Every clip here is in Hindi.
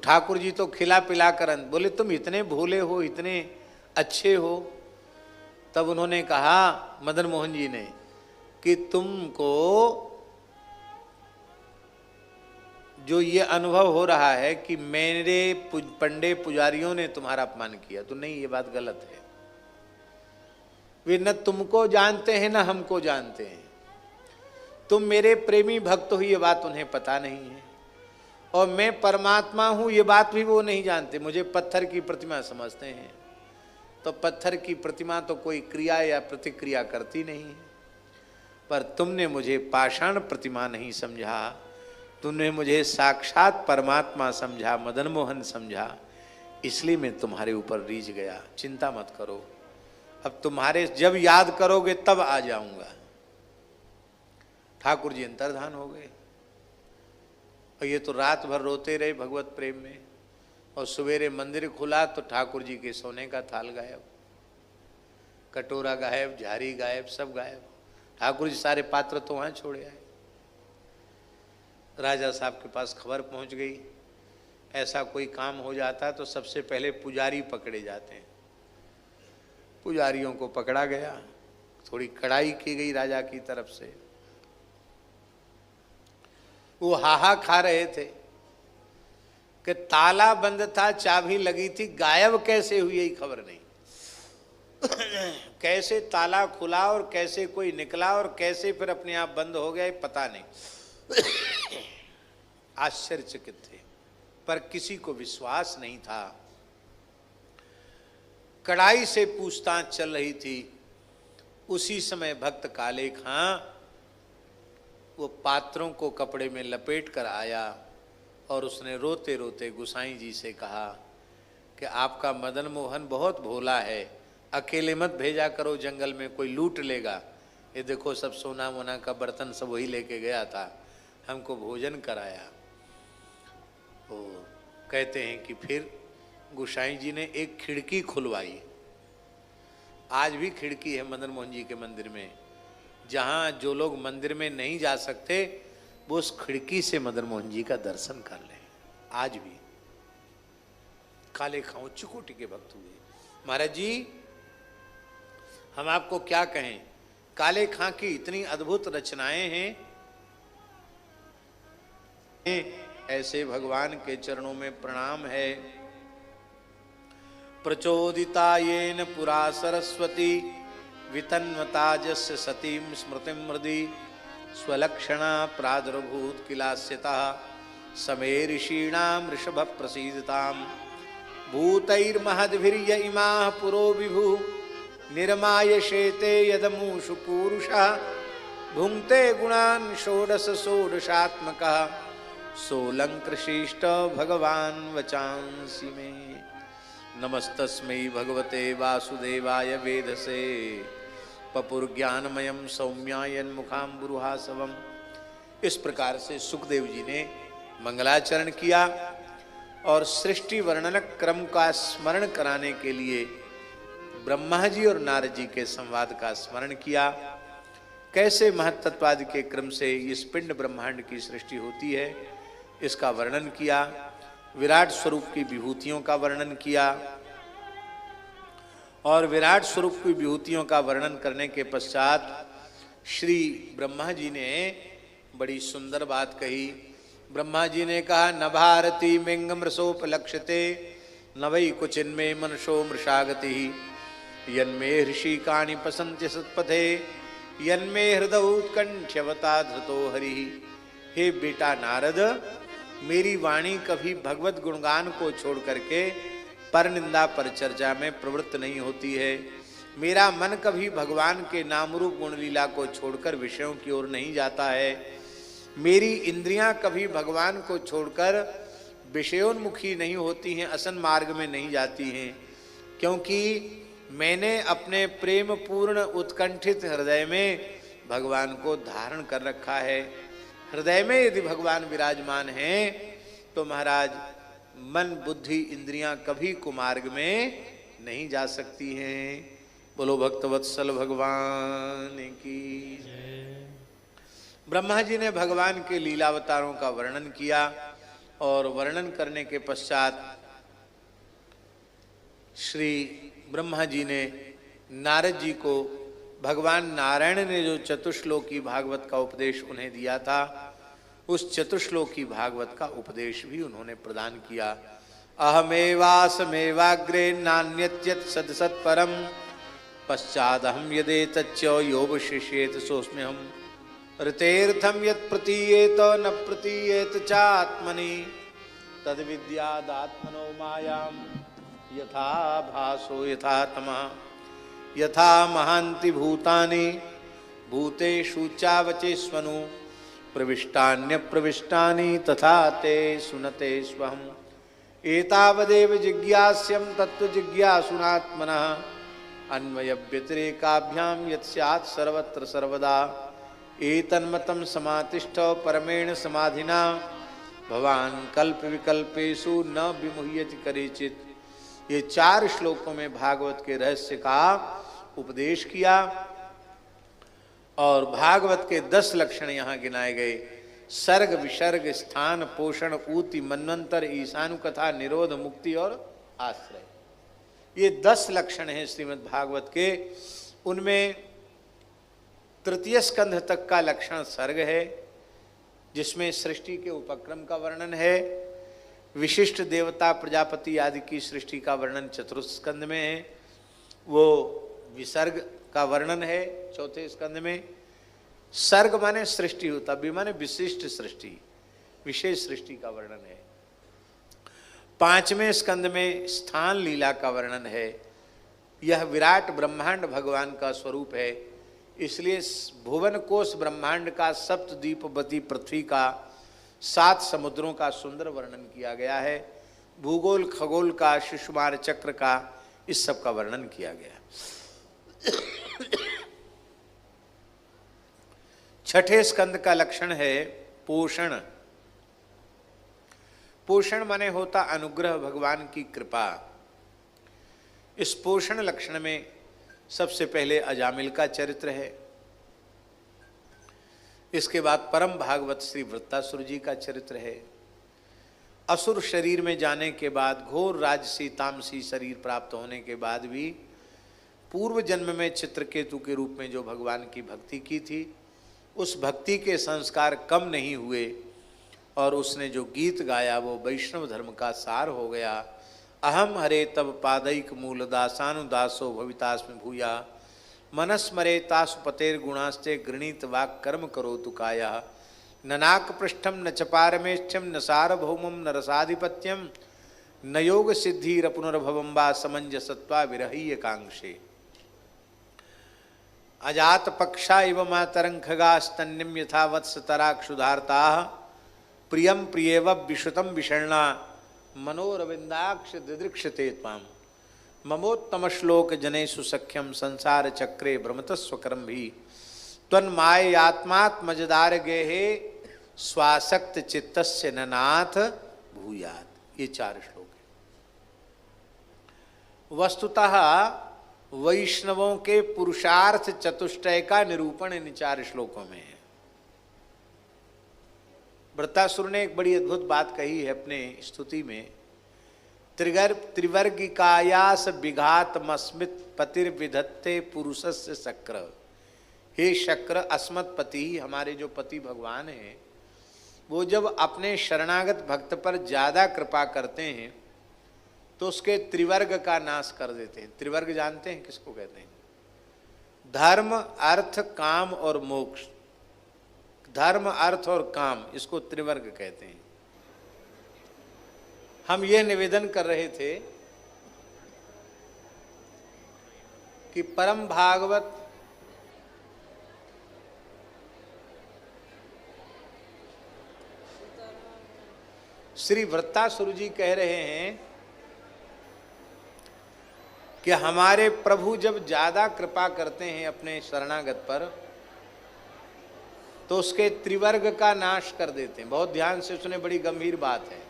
ठाकुर जी तो खिला पिला कर बोले तुम इतने भोले हो, इतने अच्छे हो। तब उन्होंने कहा मदन मोहन जी ने कि तुमको जो ये अनुभव हो रहा है कि मेरे पंडे पुजारियों ने तुम्हारा अपमान किया, तो नहीं, ये बात गलत है। वे न तुमको जानते हैं न हमको जानते हैं। तुम मेरे प्रेमी भक्त हो, ये बात उन्हें पता नहीं है। और मैं परमात्मा हूं, ये बात भी वो नहीं जानते। मुझे पत्थर की प्रतिमा समझते हैं। तो पत्थर की प्रतिमा तो कोई क्रिया या प्रतिक्रिया करती नहीं है। पर तुमने मुझे पाषाण प्रतिमा नहीं समझा, तुमने मुझे साक्षात परमात्मा समझा, मदन मोहन समझा, इसलिए मैं तुम्हारे ऊपर रीझ गया। चिंता मत करो, अब तुम्हारे जब याद करोगे तब आ जाऊंगा। ठाकुर जी अंतर्धान हो गए और ये तो रात भर रोते रहे भगवत प्रेम में। और सवेरे मंदिर खुला तो ठाकुर जी के सोने का थाल गायब, कटोरा गायब, झारी गायब, सब गायब। ठाकुर जी सारे पात्र तो वहां छोड़े आए। राजा साहब के पास खबर पहुंच गई। ऐसा कोई काम हो जाता तो सबसे पहले पुजारी पकड़े जाते हैं। पुजारियों को पकड़ा गया, थोड़ी कड़ाई की गई राजा की तरफ से। वो हाहा खा रहे थे कि ताला बंद था, चाबी लगी थी, गायब कैसे हुई यही खबर नहीं। कैसे ताला खुला और कैसे कोई निकला और कैसे फिर अपने आप बंद हो गया, पता नहीं। आश्चर्यचकित थे, पर किसी को विश्वास नहीं था। कड़ाई से पूछताछ चल रही थी। उसी समय भक्त काले खां वो पात्रों को कपड़े में लपेट कर आया और उसने रोते रोते गुसाई जी से कहा कि आपका मदन मोहन बहुत भोला है, अकेले मत भेजा करो जंगल में, कोई लूट लेगा। ये देखो सब सोना मोना का बर्तन सब वही लेके गया था, हमको भोजन कराया। वो कहते हैं कि फिर गुसाई जी ने एक खिड़की खुलवाई। आज भी खिड़की है मदन मोहन जी के मंदिर में, जहाँ जो लोग मंदिर में नहीं जा सकते वो उस खिड़की से मदन मोहन जी का दर्शन कर लें। आज भी काले खां उच्च कोटि के भक्त हुए। महाराज जी हम आपको क्या कहें, काले खां की इतनी अद्भुत रचनाएं हैं। ऐसे भगवान के चरणों में प्रणाम है। प्रचोदिता येन पुरा सरस्वती वितन्वताजस्य सतीं स्मृतिं हृदि स्वलक्षणा प्रादुर्भूत किलास्यता समे ऋषीणां ऋषभ प्रसीदतां भूतैर्महद्भिर्य इमाः पुरो विभु निर्मायशेते यदमूषु पूरुषः भुङ्क्ते गुणान् षोडश षोडशात्मकः सोऽलङ्कृशिष्ट भगवान् वचांसि मे। नमस्तस्मै भगवते वासुदेवाय वेधसे पपुर्ज्ञानमयं सौम्यायन्मुखाम्बुरुहासवम्। इस प्रकार से सुखदेव जी ने मंगलाचरण किया और सृष्टि वर्णन क्रम का स्मरण कराने के लिए ब्रह्मा जी और नारद जी के संवाद का स्मरण किया। कैसे महत्त्वादि के क्रम से इस पिंड ब्रह्मांड की सृष्टि होती है इसका वर्णन किया। विराट स्वरूप की विभूतियों का वर्णन किया और विराट स्वरूप की विभूतियों का वर्णन करने के पश्चात श्री ब्रह्मा जी ने बड़ी सुंदर बात कही। ब्रह्मा जी ने कहा न भारती मिंग मृषोपलक्ष्यते न वै कुचिन्मे मनुषो मृषागति यन्मे ऋषिकानि पसन्ति सत्पथे यन्मे हृदय उत्कंठ्यवता धृतो हरि। हे बेटा नारद, मेरी वाणी कभी भगवत गुणगान को छोड़ करके पर निंदा पर चर्चा में प्रवृत्त नहीं होती है। मेरा मन कभी भगवान के नाम रूप गुण लीला को छोड़कर विषयों की ओर नहीं जाता है। मेरी इंद्रियां कभी भगवान को छोड़कर विषयोन्मुखी नहीं होती हैं, असन मार्ग में नहीं जाती हैं, क्योंकि मैंने अपने प्रेम पूर्ण उत्कंठित हृदय में भगवान को धारण कर रखा है। हृदय में यदि भगवान विराजमान हैं तो महाराज मन बुद्धि इंद्रियां कभी कुमार्ग में नहीं जा सकती हैं। बोलो भक्तवत्सल भगवान की। ब्रह्मा जी ने भगवान के लीलावतारों का वर्णन किया और वर्णन करने के पश्चात श्री ब्रह्मा जी ने नारद जी को भगवान नारायण ने जो चतुश्लोकी भागवत का उपदेश उन्हें दिया था, उस चतुश्लोकी भागवत का उपदेश भी उन्होंने प्रदान किया। अहमेवासमेवाग्रे नान्यत्यत सदसत् परम पश्चादहम यदे तच्चो योगशिष्येत सोऽस्म्यहम् ऋतेर्थम यत् प्रतीयेत न प्रतीयेत चात्मनि तद विद्यादात्मनो मायां यथा भासो यथा तमः यथा महान्ति भूतानि भूतेषु चावचेष्वनु प्रविष्टान्य प्रविष्टानि तथा ते सुनते स्वहम् एतावदेव जिज्ञास्यं तत्व जिज्ञासुनात्मनः अन्वय व्यतिरेकाभ्याम यत् स्यात् सर्वत्र सर्वदा एतन्मतं समातिष्ठ परमेण समाधिना भवान कल्प विकल्पेषु न विमुह्यति करेचित्। ये 4 श्लोकों में भागवत के रहस्य का उपदेश किया और भागवत के 10 लक्षण यहाँ गिनाए गए। सर्ग, विसर्ग, स्थान, पोषण, ऊति, मन्वंतर, ईशानु कथा, निरोध, मुक्ति और आश्रय, ये 10 लक्षण हैं श्रीमद् भागवत के। उनमें तृतीय स्कंध तक का लक्षण सर्ग है, जिसमें सृष्टि के उपक्रम का वर्णन है। विशिष्ट देवता प्रजापति आदि की सृष्टि का वर्णन चतुर्थ स्कंध में है। वो विसर्ग का वर्णन है चौथे स्कंध में। सर्ग माने सृष्टि होता, भी माने विशिष्ट सृष्टि, विशेष सृष्टि का वर्णन है। 5वें स्कंद में स्थान लीला का वर्णन है। यह विराट ब्रह्मांड भगवान का स्वरूप है, इसलिए भुवन कोश ब्रह्मांड का, सप्तद्वीपवती पृथ्वी का, 7 समुद्रों का सुंदर वर्णन किया गया है। भूगोल खगोल का, शिशुमार चक्र का, इस सब का वर्णन किया गया। 6ठे स्कंद का लक्षण है पोषण। पोषण माने होता अनुग्रह, भगवान की कृपा। इस पोषण लक्षण में सबसे पहले अजामिल का चरित्र है। इसके बाद परम भागवत श्री वृत्तासुर जी का चरित्र है। असुर शरीर में जाने के बाद, घोर राजसी तामसी शरीर प्राप्त होने के बाद भी पूर्व जन्म में चित्रकेतु के रूप में जो भगवान की भक्ति की थी, उस भक्ति के संस्कार कम नहीं हुए और उसने जो गीत गाया वो वैष्णव धर्म का सार हो गया। अहम हरे तब पादैक मूल दासानुदासो भवितास्मि भूया मनस्मरे तासु पतेर गुणास्ते गृणीत वाक् कर्म करो तुकाया ननाक पृष्ठम न च पारमेष्ठ्यम न सार्वभौमम न रसाधिपत्यम न योग सिद्धि रपुनर्भवम वा समंजसत्वा विरहीय कांक्षे अजात पक्षा इव मातरं खगास्तन्यम यथा वत्स तराक्षुधार्ता प्रियम प्रियव विश्रुतम विषण्णा मनोरविंदाक्ष दिदृक्षते त्वाम ममोत्तम श्लोक जनेषु सख्यम संसार चक्रे भ्रमतस्वकरम भी त्वन्माययात्मात्मजदार गेहे स्वासक्त चित्तस्य ननाथ भूयात्। ये 4 श्लोक हैं। वस्तुतः वैष्णवों के पुरुषार्थ चतुष्टय का निरूपण इन 4 श्लोकों में है। वृत्तासुर ने एक बड़ी अद्भुत बात कही है अपने स्तुति में। त्रिवर्गिकायास विघातमस्मित पतिर्विधत्ते पुरुषस्य शक्र। हे शक्र, अस्मत् पति, हमारे जो पति भगवान हैं, वो जब अपने शरणागत भक्त पर ज्यादा कृपा करते हैं तो उसके त्रिवर्ग का नाश कर देते हैं। त्रिवर्ग जानते हैं किसको कहते हैं? धर्म, अर्थ, काम और मोक्ष। धर्म, अर्थ और काम, इसको त्रिवर्ग कहते हैं। हम ये निवेदन कर रहे थे कि परम भागवत श्री वृत्तासुर जी कह रहे हैं कि हमारे प्रभु जब ज्यादा कृपा करते हैं अपने शरणागत पर तो उसके त्रिवर्ग का नाश कर देते हैं। बहुत ध्यान से सुने, बड़ी गंभीर बात है।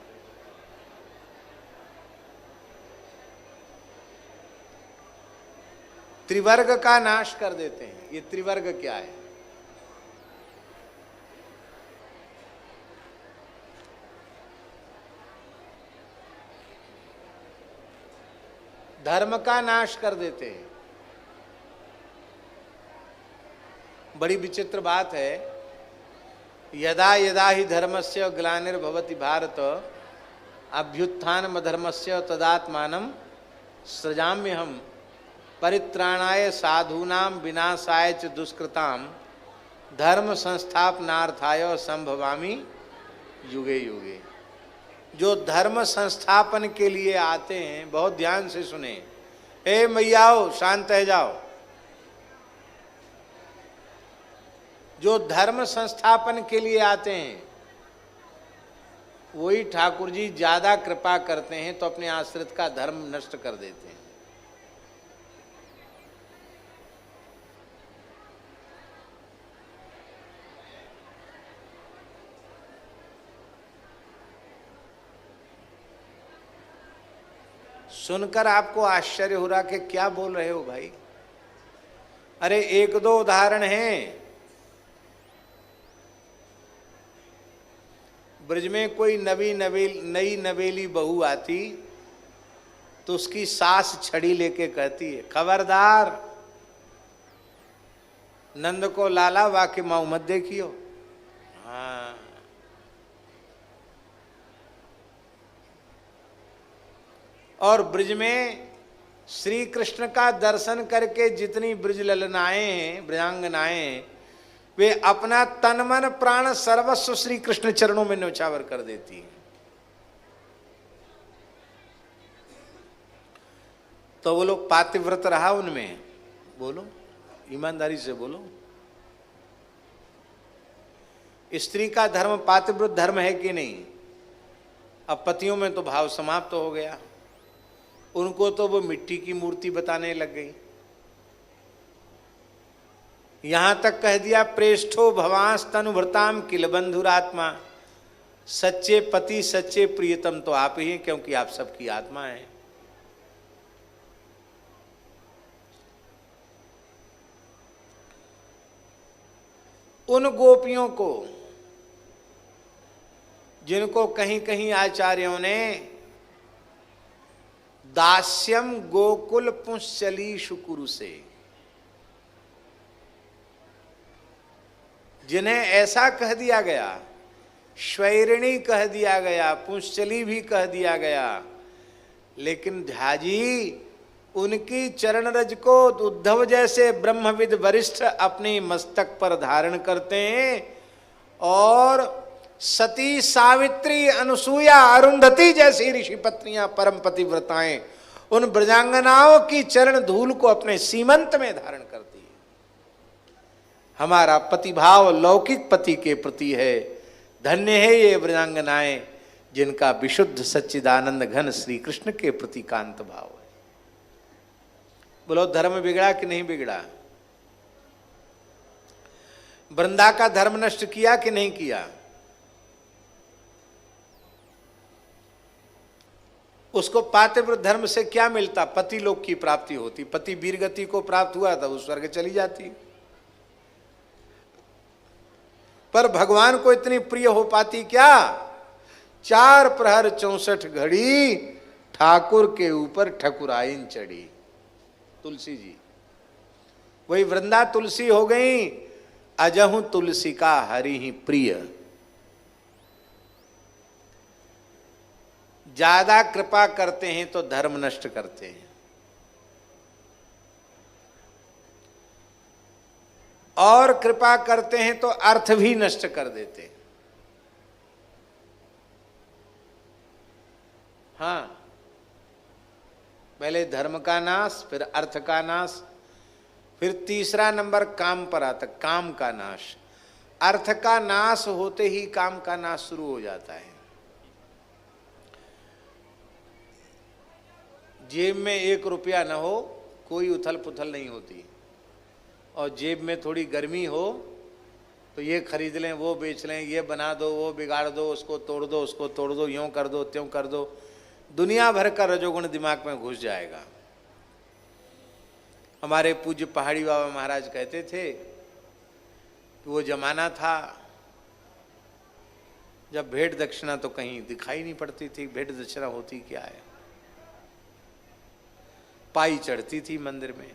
त्रिवर्ग का नाश कर देते हैं। ये त्रिवर्ग क्या है? धर्म का नाश कर देते हैं। बड़ी विचित्र बात है। यदा यदा ही धर्मस्य ग्लानिर्भवति भारत अभ्युत्थानम धर्मस्य तदात्मानं सृजाम्यहम् परित्राणाय साधूनां विनाशाय च दुष्कृतां धर्म संस्थापनार्थाय संभवामि युगे युगे। जो धर्म संस्थापन के लिए आते हैं, बहुत ध्यान से सुने, हे मैयाओ शांत हो जाओ। जो धर्म संस्थापन के लिए आते हैं वही ठाकुर जी ज्यादा कृपा करते हैं तो अपने आश्रित का धर्म नष्ट कर देते हैं। सुनकर आपको आश्चर्य हो रहा कि क्या बोल रहे हो भाई। अरे एक दो उदाहरण हैं। ब्रज में कोई नई नवेली बहू आती तो उसकी सास छड़ी लेके कहती है, खबरदार नंद को लाला वाके माऊ मत देखियो। हाँ, और ब्रज में श्री कृष्ण का दर्शन करके जितनी ब्रज ललनाएं हैं, ब्रजांगनाएं हैं, वे अपना तन मन प्राण सर्वस्व श्री कृष्ण चरणों में न्यौछावर कर देती हैं। तो वो लोग पातिव्रत रहा उनमें? बोलो, ईमानदारी से बोलो। स्त्री का धर्म पातिव्रत धर्म है कि नहीं? अब पतियों में तो भाव समाप्त हो गया। उनको तो वो मिट्टी की मूर्ति बताने लग गई। यहां तक कह दिया, प्रेष्ठो भवांस तनुभृताम किल बंधुरात्मा। सच्चे पति सच्चे प्रियतम तो आप ही हैं, क्योंकि आप सबकी आत्मा है। उन गोपियों को जिनको कहीं कहीं आचार्यों ने दास्यम गोकुल पुंसली शुकुरु से, जिन्हें ऐसा कह दिया गया, स्वैरिणी कह दिया गया, पुंसली भी कह दिया गया, लेकिन ध्याजी उनकी चरण रज को उद्धव जैसे ब्रह्मविद वरिष्ठ अपने मस्तक पर धारण करते हैं, और सती सावित्री अनुसूया अरुंधति जैसी ऋषि पत्नियां परम पतिव्रताएं उन ब्रजांगनाओं की चरण धूल को अपने सीमंत में धारण करती है। हमारा पतिभाव लौकिक पति के प्रति है। धन्य है ये ब्रजांगनाएं जिनका विशुद्ध सच्चिदानंद घन श्री कृष्ण के प्रति कांत भाव है। बोलो, धर्म बिगड़ा कि नहीं बिगड़ा? वृंदा का धर्म नष्ट किया कि नहीं किया? उसको पातिव्रत धर्म से क्या मिलता? पति लोक की प्राप्ति होती। पति वीरगति को प्राप्त हुआ था, वो स्वर्ग चली जाती। पर भगवान को इतनी प्रिय हो पाती क्या? 4 प्रहर 64 घड़ी ठाकुर के ऊपर ठकुराइन चढ़ी। तुलसी जी वही वृंदा तुलसी हो गई। अजहु तुलसी का हरि ही प्रिय। ज्यादा कृपा करते हैं तो धर्म नष्ट करते हैं, और कृपा करते हैं तो अर्थ भी नष्ट कर देते हैं। हाँ, पहले धर्म का नाश, फिर अर्थ का नाश, फिर तीसरा नंबर काम पर आता, काम का नाश। अर्थ का नाश होते ही काम का नाश शुरू हो जाता है। जेब में 1 रुपया न हो, कोई उथल पुथल नहीं होती। और जेब में थोड़ी गर्मी हो तो ये खरीद लें, वो बेच लें, ये बना दो, वो बिगाड़ दो, उसको तोड़ दो, उसको तोड़ दो, यूं कर दो, त्यों कर दो। दुनिया भर का रजोगुण दिमाग में घुस जाएगा। हमारे पूज्य पहाड़ी बाबा महाराज कहते थे कि वो जमाना था जब भेंट दक्षिणा तो कहीं दिखाई नहीं पड़ती थी। भेंट दक्षिणा होती क्या है? पाई चढ़ती थी मंदिर में।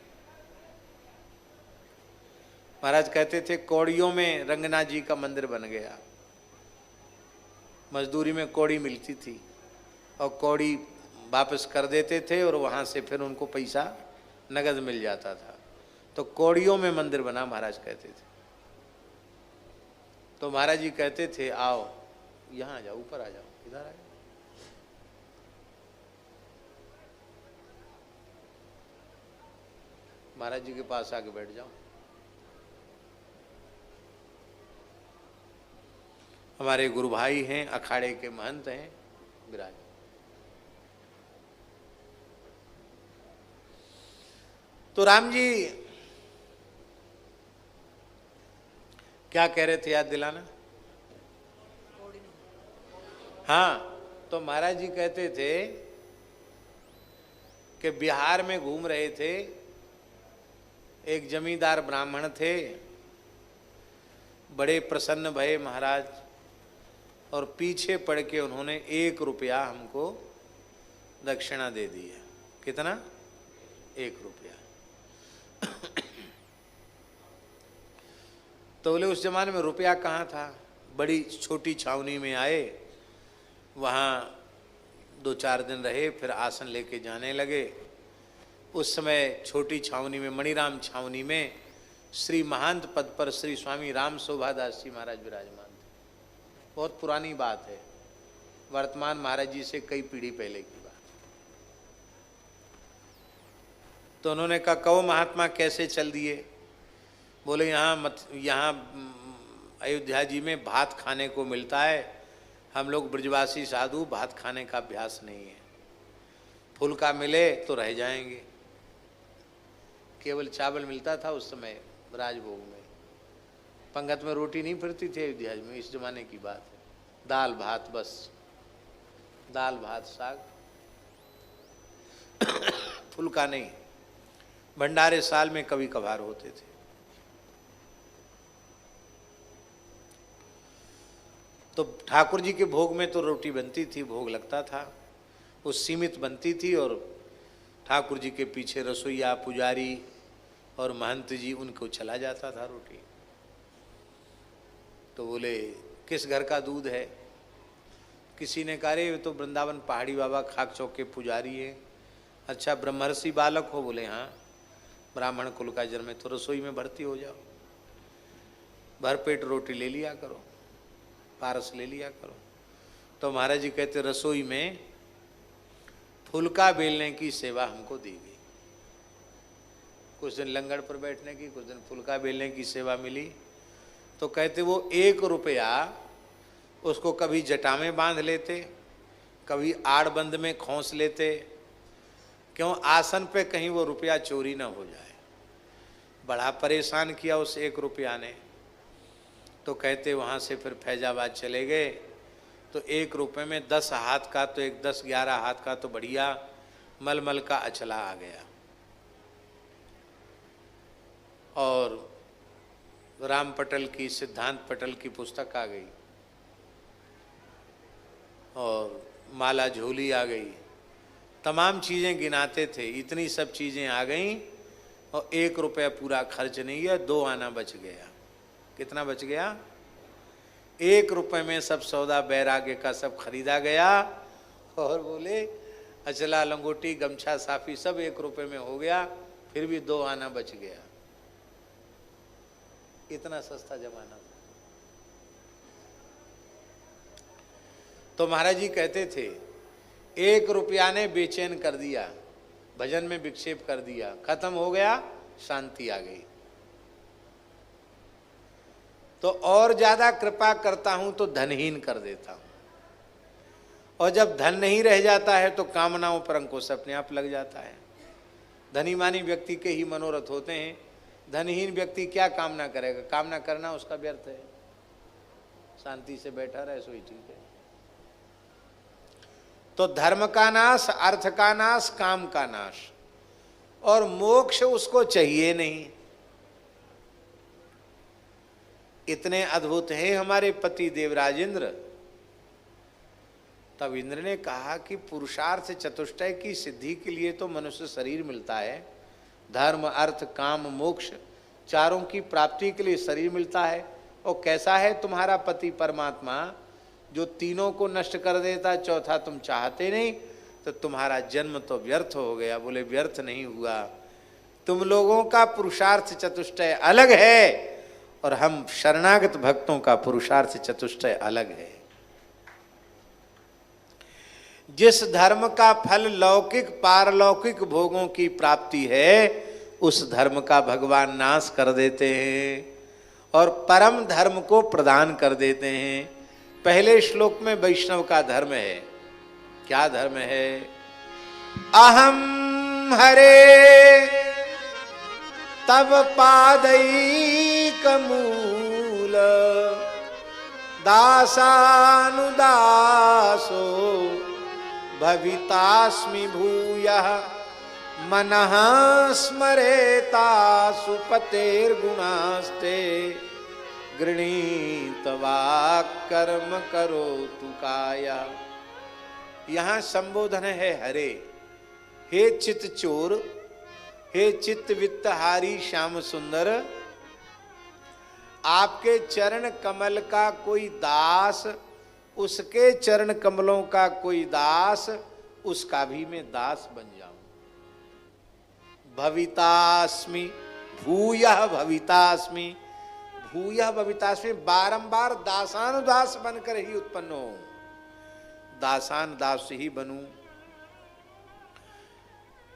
महाराज कहते थे कौड़ियों में रंगनाथ जी का मंदिर बन गया। मजदूरी में कौड़ी मिलती थी और कौड़ी वापस कर देते थे और वहां से फिर उनको पैसा नगद मिल जाता था। तो कौड़ियों में मंदिर बना, महाराज कहते थे। तो महाराज जी कहते थे आओ यहां आ जाओ, ऊपर आ जाओ, इधर आ जाओ। महाराज जी के पास आके बैठ जाओ। हमारे गुरु भाई हैं, अखाड़े के महंत हैं, विराज। तो राम जी क्या कह रहे थे, याद दिलाना। हाँ, तो महाराज जी कहते थे कि बिहार में घूम रहे थे, एक जमींदार ब्राह्मण थे, बड़े प्रसन्न भये महाराज, और पीछे पड़ के उन्होंने 1 रुपया हमको दक्षिणा दे दी है। कितना? 1 रुपया। तो बोले उस जमाने में रुपया कहाँ था। बड़ी छोटी छावनी में आए, वहाँ 2-4 दिन रहे, फिर आसन लेके जाने लगे। उस समय छोटी छावनी में, मणिराम छावनी में, श्री महंत पद पर श्री स्वामी राम शोभादास जी महाराज विराजमान थे। बहुत पुरानी बात है, वर्तमान महाराज जी से कई पीढ़ी पहले की बात। तो उन्होंने कहा कहो महात्मा कैसे चल दिए। बोले यहाँ अयोध्या जी में भात खाने को मिलता है, हम लोग ब्रजवासी साधु भात खाने का अभ्यास नहीं है, फुल्का मिले तो रह जाएंगे। केवल चावल मिलता था उस समय राजभोग में, पंगत में रोटी नहीं फिरती थी अयोध्या में, इस जमाने की बात है। दाल भात, बस दाल भात साग, फुल्का नहीं। भंडारे साल में कभी कभार होते थे। तो ठाकुर जी के भोग में तो रोटी बनती थी, भोग लगता था, वो सीमित बनती थी, और ठाकुर जी के पीछे रसोईया, पुजारी और महंत जी, उनको चला जाता था रोटी। तो बोले किस घर का दूध है। किसी ने कहा रे तो वृंदावन पहाड़ी बाबा खाक चौक के पुजारी है। अच्छा ब्रह्मर्षि बालक हो। बोले हाँ, ब्राह्मण कुल का जन्म है, तो रसोई में भर्ती हो जाओ, भरपेट रोटी ले लिया करो, पारस ले लिया करो। तो महाराज जी कहते रसोई में फुल्का बेलने की सेवा हमको दी गई। कुछ दिन लंगड़ पर बैठने की, कुछ दिन फुल्का बेलने की सेवा मिली। तो कहते वो 1 रुपया उसको कभी जटा में बांध लेते, कभी आड़बंद में खोस लेते, क्यों आसन पे कहीं वो रुपया चोरी ना हो जाए। बड़ा परेशान किया उस 1 रुपया ने। तो कहते वहाँ से फिर फैजाबाद चले गए। तो 1 रुपये में 10 हाथ का, तो एक 10-11 हाथ का तो बढ़िया मलमल का अचला आ गया। और राम पटल की, सिद्धांत पटल की पुस्तक आ गई, और माला झोली आ गई, तमाम चीज़ें गिनाते थे, इतनी सब चीज़ें आ गईं, और 1 रुपया पूरा खर्च नहीं किया, 2 आना बच गया। कितना बच गया? 1 रुपये में सब सौदा बैरागे का सब खरीदा गया। और बोले अचला, लंगोटी, गमछा, साफी सब 1 रुपये में हो गया, फिर भी 2 आना बच गया। इतना सस्ता जमाना था। तो महाराज जी कहते थे 1 रुपया ने बेचैन कर दिया, भजन में विक्षेप कर दिया, खत्म हो गया, शांति आ गई। तो और ज्यादा कृपा करता हूं तो धनहीन कर देता हूं, और जब धन नहीं रह जाता है तो कामनाओं पर अंकुश अपने आप लग जाता है। धनी मानी व्यक्ति के ही मनोरथ होते हैं, धनहीन व्यक्ति क्या कामना करेगा? कामना करना उसका व्यर्थ है, शांति से बैठा रहे सो ही ठीक है। तो धर्म का नाश, अर्थ का नाश, काम का नाश, और मोक्ष उसको चाहिए नहीं। इतने अद्भुत हैं हमारे पति देवराजेंद्र, तब इंद्र ने कहा कि पुरुषार्थ चतुष्टय की सिद्धि के लिए तो मनुष्य शरीर मिलता है, धर्म अर्थ काम मोक्ष चारों की प्राप्ति के लिए शरीर मिलता है। और कैसा है तुम्हारा पति परमात्मा जो तीनों को नष्ट कर देता, चौथा तुम चाहते नहीं, तो तुम्हारा जन्म तो व्यर्थ हो गया। बोले व्यर्थ नहीं हुआ, तुम लोगों का पुरुषार्थ चतुष्टय अलग है और हम शरणागत भक्तों का पुरुषार्थ चतुष्टय अलग है। जिस धर्म का फल लौकिक पारलौकिक भोगों की प्राप्ति है, उस धर्म का भगवान नाश कर देते हैं और परम धर्म को प्रदान कर देते हैं। पहले श्लोक में वैष्णव का धर्म है। क्या धर्म है? अहम हरे तब पादैक मूल दासानुदासो भवितास्मि भूयः मनः स्मरेता सुपतेर्गुणास्ते गृणीतवा कर्म करोतु काया। यहाँ संबोधन है हरे, हे चित चोर, हे चित्त वित्तहारी श्याम सुंदर, आपके चरण कमल का कोई दास, उसके चरण कमलों का कोई दास, उसका भी मैं दास बन जाऊं। भवितास्मि भूयः भवितास्मि, भूयः भवितास्मि, बारंबार दासानुदास बनकर ही उत्पन्न हो, दासान दास ही बनूं।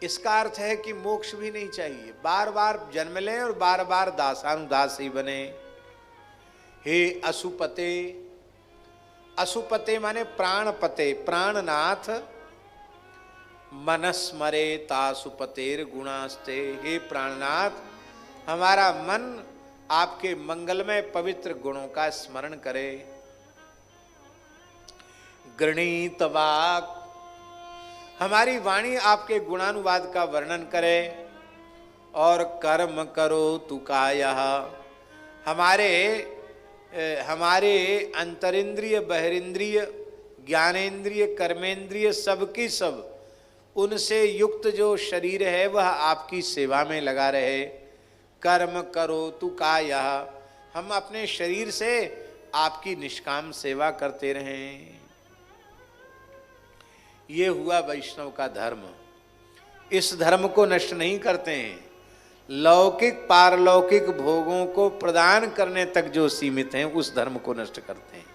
इसका अर्थ है कि मोक्ष भी नहीं चाहिए, बार बार जन्म लें और बार बार दासानुदास ही बने। हे असुपते, असुपते माने प्राणपते, प्राणनाथ, मनस्मरे तासुपतेर गुणास्ते, हे प्राणनाथ हमारा मन आपके मंगलमय पवित्र गुणों का स्मरण करे। गृणीत वाक्, हमारी वाणी आपके गुणानुवाद का वर्णन करे। और कर्म करो तु कायः, हमारे अंतरिंद्रिय बहिरिंद्रिय ज्ञानेन्द्रिय कर्मेंद्रिय सबकी सब उनसे युक्त जो शरीर है वह आपकी सेवा में लगा रहे। कर्म करो तु कायः, हम अपने शरीर से आपकी निष्काम सेवा करते रहें। ये हुआ वैष्णव का धर्म। इस धर्म को नष्ट नहीं करते हैं, लौकिक पारलौकिक भोगों को प्रदान करने तक जो सीमित हैं उस धर्म को नष्ट करते हैं।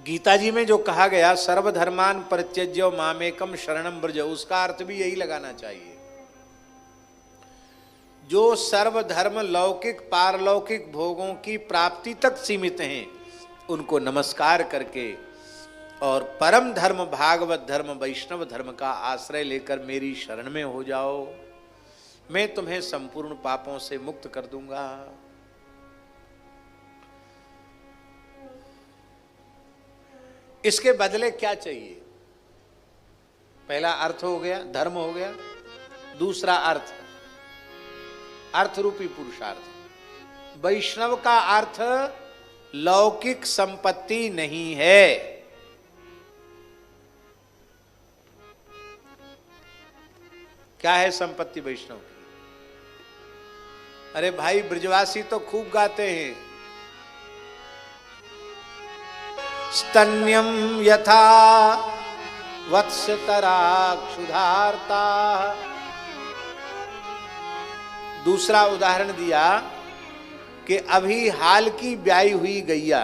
गीता जी में जो कहा गया सर्वधर्मान परित्यज्य मामेकम शरणम ब्रज, उसका अर्थ भी यही लगाना चाहिए। जो सर्वधर्म लौकिक पारलौकिक भोगों की प्राप्ति तक सीमित हैं उनको नमस्कार करके और परम धर्म भागवत धर्म वैष्णव धर्म का आश्रय लेकर मेरी शरण में हो जाओ, मैं तुम्हें संपूर्ण पापों से मुक्त कर दूंगा। इसके बदले क्या चाहिए? पहला अर्थ हो गया, धर्म हो गया। दूसरा अर्थ, अर्थ रूपी पुरुषार्थ। वैष्णव का अर्थ लौकिक संपत्ति नहीं है। क्या है संपत्ति वैष्णव की? अरे भाई ब्रजवासी तो खूब गाते हैं, स्तन्यम यथा वत्सतरा क्षुधार्ता। दूसरा उदाहरण दिया कि अभी हाल की ब्याई हुई गैया,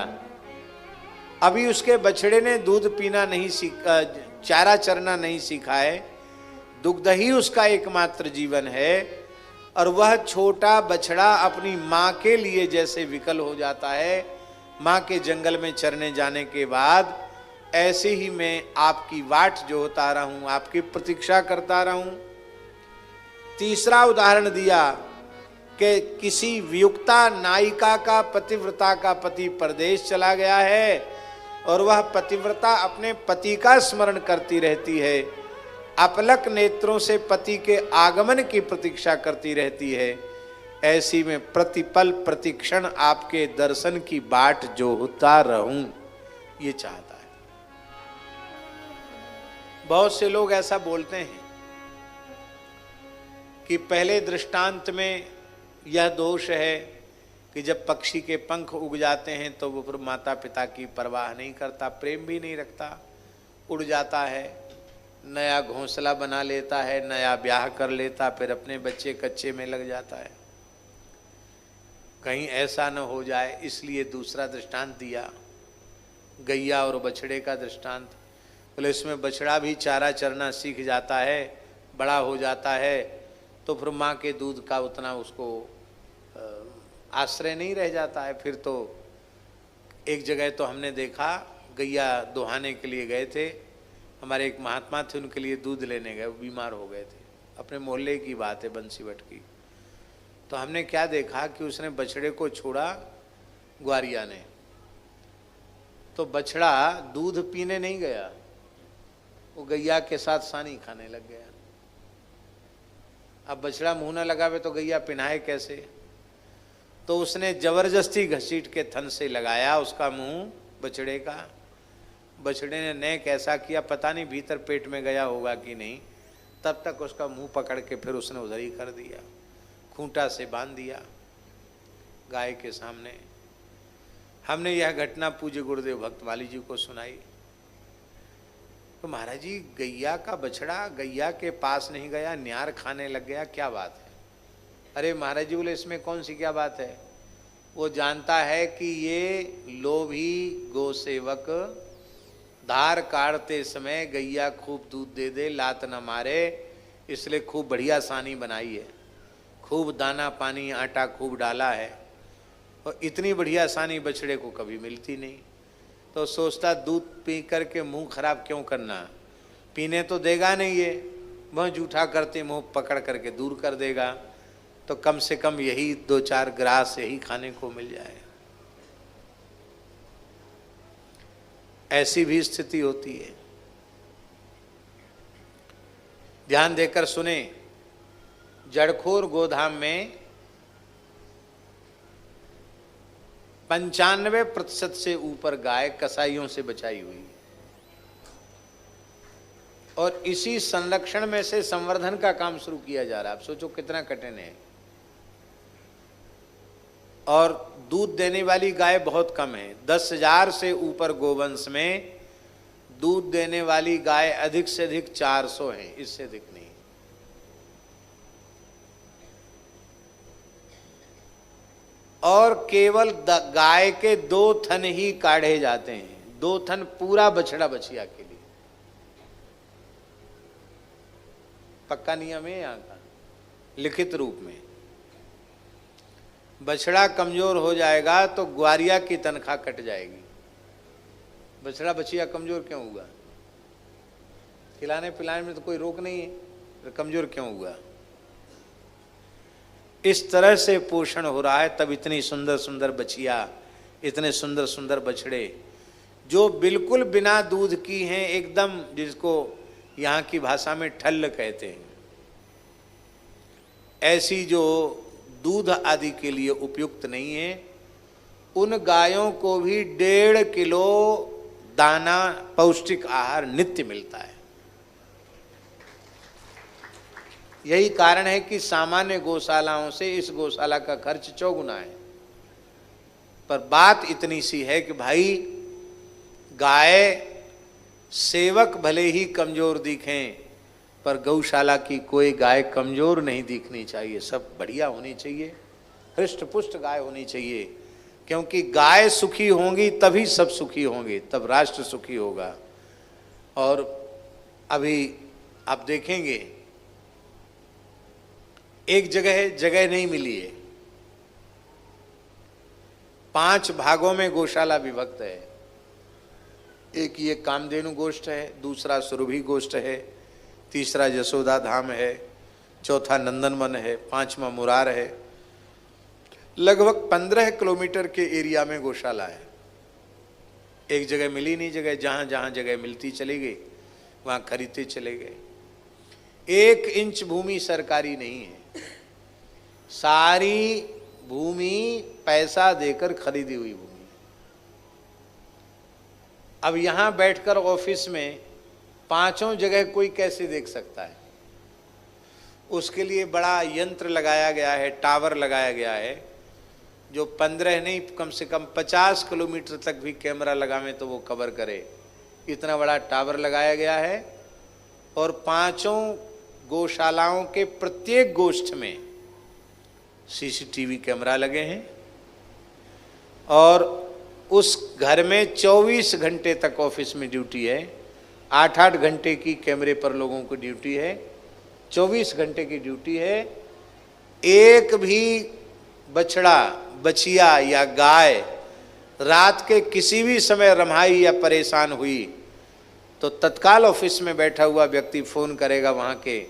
अभी उसके बछड़े ने दूध पीना नहीं सीखा, चारा चरना नहीं सीखा है, दुग्ध ही उसका एकमात्र जीवन है, और वह छोटा बछड़ा अपनी माँ के लिए जैसे विकल हो जाता है माँ के जंगल में चरने जाने के बाद, ऐसे ही मैं आपकी वाट जोहता रहूं, आपकी प्रतीक्षा करता रहूं। तीसरा उदाहरण दिया कि किसी वियुक्ता नायिका का पतिव्रता का पति परदेश चला गया है और वह पतिव्रता अपने पति का स्मरण करती रहती है, अपलक नेत्रों से पति के आगमन की प्रतीक्षा करती रहती है। ऐसी में प्रतिपल प्रतिक्षण आपके दर्शन की बाट जो होता रहूं, ये चाहता है। बहुत से लोग ऐसा बोलते हैं कि पहले दृष्टांत में यह दोष है कि जब पक्षी के पंख उग जाते हैं तो वो फिर माता पिता की परवाह नहीं करता, प्रेम भी नहीं रखता, उड़ जाता है, नया घोंसला बना लेता है, नया ब्याह कर लेता, फिर अपने बच्चे कच्चे में लग जाता है। कहीं ऐसा न हो जाए इसलिए दूसरा दृष्टांत दिया, गैया और बछड़े का दृष्टांत। बोले इसमें बछड़ा भी चारा चरना सीख जाता है, बड़ा हो जाता है, तो फिर माँ के दूध का उतना उसको आश्रय नहीं रह जाता है। फिर तो एक जगह तो हमने देखा, गैया दुहाने के लिए गए थे, हमारे एक महात्मा थे, उनके लिए दूध लेने गए, वो बीमार हो गए थे, अपने मोहल्ले की बात है, बंसीवट की। तो हमने क्या देखा कि उसने बछड़े को छोड़ा ग्वारिया ने, तो बछड़ा दूध पीने नहीं गया, वो गैया के साथ सानी खाने लग गया। अब बछड़ा मुंह न लगावे तो गैया पिनाए कैसे, तो उसने जबरदस्ती घसीट के थन से लगाया उसका मुंह बछड़े का। बछड़े ने नेक ऐसा किया, पता नहीं भीतर पेट में गया होगा कि नहीं, तब तक उसका मुंह पकड़ के फिर उसने उधर ही कर दिया, खूंटा से बांध दिया गाय के सामने। हमने यह घटना पूज्य गुरुदेव भक्तमाली जी को सुनाई। तो महाराज जी, गैया का बछड़ा गैया के पास नहीं गया, न्यार खाने लग गया, क्या बात है? अरे महाराज जी बोले इसमें कौन सी क्या बात है? वो जानता है कि ये लोभी गोसेवक धार काटते समय गैया खूब दूध दे दे, लात न मारे, इसलिए खूब बढ़िया सानी बनाई है, खूब दाना पानी आटा खूब डाला है, और इतनी बढ़िया सानी बछड़े को कभी मिलती नहीं। तो सोचता दूध पी करके मुंह खराब क्यों करना, पीने तो देगा नहीं, ये मुँह जूठा करते मुंह पकड़ करके दूर कर देगा, तो कम से कम यही 2-4 ग्रास यही खाने को मिल जाए। ऐसी भी स्थिति होती है। ध्यान देकर सुने, जड़खोर गोधाम में 95% से ऊपर गाय कसाईयों से बचाई हुई है, और इसी संरक्षण में से संवर्धन का काम शुरू किया जा रहा है। आप सोचो कितना कठिन है। और दूध देने वाली गाय बहुत कम है, 10,000 से ऊपर गोवंश में दूध देने वाली गाय अधिक से अधिक 400 है, इससे अधिक नहीं। और केवल गाय के 2 थन ही काढ़े जाते हैं, 2 थन पूरा बछड़ा बछिया के लिए। पक्का नियम है यहाँ का, लिखित रूप में। बछड़ा कमजोर हो जाएगा तो ग्वारिया की तनख्वाह कट जाएगी। बछड़ा बछिया कमजोर क्यों हुआ? खिलाने पिलाने में तो कोई रोक नहीं है, तो कमजोर क्यों हुआ? इस तरह से पोषण हो रहा है, तब इतनी सुंदर सुंदर बछिया, इतने सुंदर सुंदर बछड़े जो बिल्कुल बिना दूध की हैं, एकदम जिसको यहाँ की भाषा में ठल्ल कहते हैं, ऐसी जो दूध आदि के लिए उपयुक्त नहीं है, उन गायों को भी 1.5 किलो दाना पौष्टिक आहार नित्य मिलता है। यही कारण है कि सामान्य गौशालाओं से इस गौशाला का खर्च 4 गुना है। पर बात इतनी सी है कि भाई, गाय सेवक भले ही कमजोर दिखें, पर गौशाला की कोई गाय कमजोर नहीं दिखनी चाहिए, सब बढ़िया होनी चाहिए, हृष्ट पुष्ट गाय होनी चाहिए। क्योंकि गाय सुखी होंगी तभी सब सुखी होंगे, तब राष्ट्र सुखी होगा। और अभी आप देखेंगे एक जगह नहीं मिली है, 5 भागों में गौशाला विभक्त है। एक ये कामधेनु गोष्ठ है, दूसरा सुरभि गोष्ठ है, तीसरा यशोदा धाम है, चौथा नंदनवन है, 5वां मुरार है। लगभग 15 किलोमीटर के एरिया में गौशाला है। एक जगह मिली नहीं, जगह जहां जगह मिलती चली गई, वहां खरीदते चले गए। 1 इंच भूमि सरकारी नहीं है। सारी भूमि पैसा देकर खरीदी हुई भूमि। अब यहां बैठकर ऑफिस में पांचों जगह कोई कैसे देख सकता है? उसके लिए बड़ा यंत्र लगाया गया है, टावर लगाया गया है, जो 15 नहीं कम से कम 50 किलोमीटर तक भी कैमरा लगावे तो वो कवर करे, इतना बड़ा टावर लगाया गया है। और पांचों गौशालाओं के प्रत्येक गोष्ठ में सीसीटीवी कैमरा लगे हैं। और उस घर में 24 घंटे तक ऑफिस में ड्यूटी है, 8-8 घंटे की कैमरे पर लोगों को ड्यूटी है, 24 घंटे की ड्यूटी है। एक भी बछड़ा, बछिया या गाय रात के किसी भी समय रम्हाई या परेशान हुई तो तत्काल ऑफिस में बैठा हुआ व्यक्ति फोन करेगा वहाँ के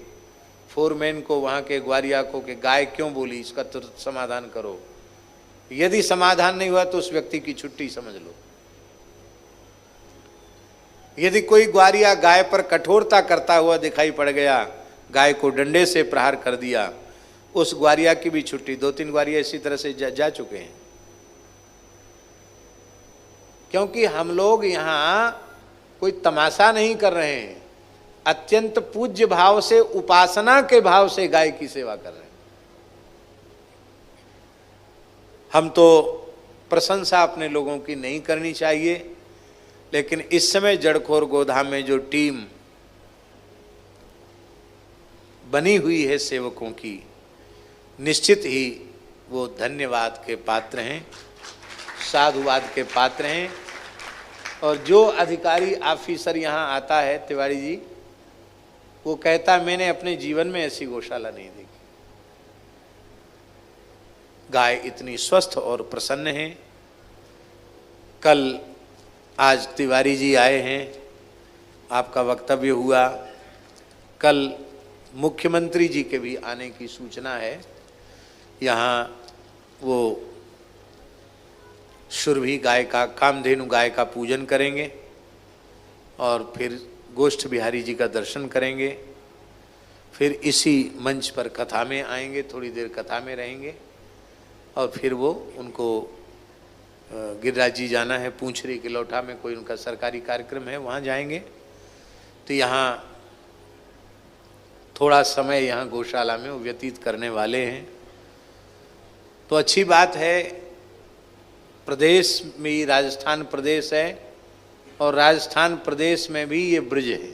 फोरमैन को, वहाँ के ग्वारिया को, कि गाय क्यों बोली, इसका तुरंत समाधान करो। यदि समाधान नहीं हुआ तो उस व्यक्ति की छुट्टी समझ लो। यदि कोई ग्वारिया गाय पर कठोरता करता हुआ दिखाई पड़ गया, गाय को डंडे से प्रहार कर दिया, उस ग्वारिया की भी छुट्टी। 2-3 ग्वारिया इसी तरह से जा चुके हैं। क्योंकि हम लोग यहाँ कोई तमाशा नहीं कर रहे हैं, अत्यंत पूज्य भाव से, उपासना के भाव से गाय की सेवा कर रहे हैं। हम तो प्रशंसा अपने लोगों की नहीं करनी चाहिए, लेकिन इस समय जड़खोर गोधाम में जो टीम बनी हुई है सेवकों की, निश्चित ही वो धन्यवाद के पात्र हैं, साधुवाद के पात्र हैं। और जो अधिकारी ऑफिसर यहाँ आता है, तिवारी जी, वो कहता मैंने अपने जीवन में ऐसी गौशाला नहीं देखी। गाय इतनी स्वस्थ और प्रसन्न है। कल आज तिवारी जी आए हैं, आपका वक्तव्य हुआ, कल मुख्यमंत्री जी के भी आने की सूचना है। यहाँ वो सुरभि गाय का, कामधेनु गाय का पूजन करेंगे और फिर गोष्ठ बिहारी जी का दर्शन करेंगे। फिर इसी मंच पर कथा में आएंगे, थोड़ी देर कथा में रहेंगे और फिर वो उनको गिरिराज जी जाना है, पूंछरी के लौठा में कोई उनका सरकारी कार्यक्रम है, वहाँ जाएंगे। तो यहाँ थोड़ा समय यहाँ गौशाला में वो व्यतीत करने वाले हैं। तो अच्छी बात है, प्रदेश में राजस्थान प्रदेश है और राजस्थान प्रदेश में भी ये ब्रज है।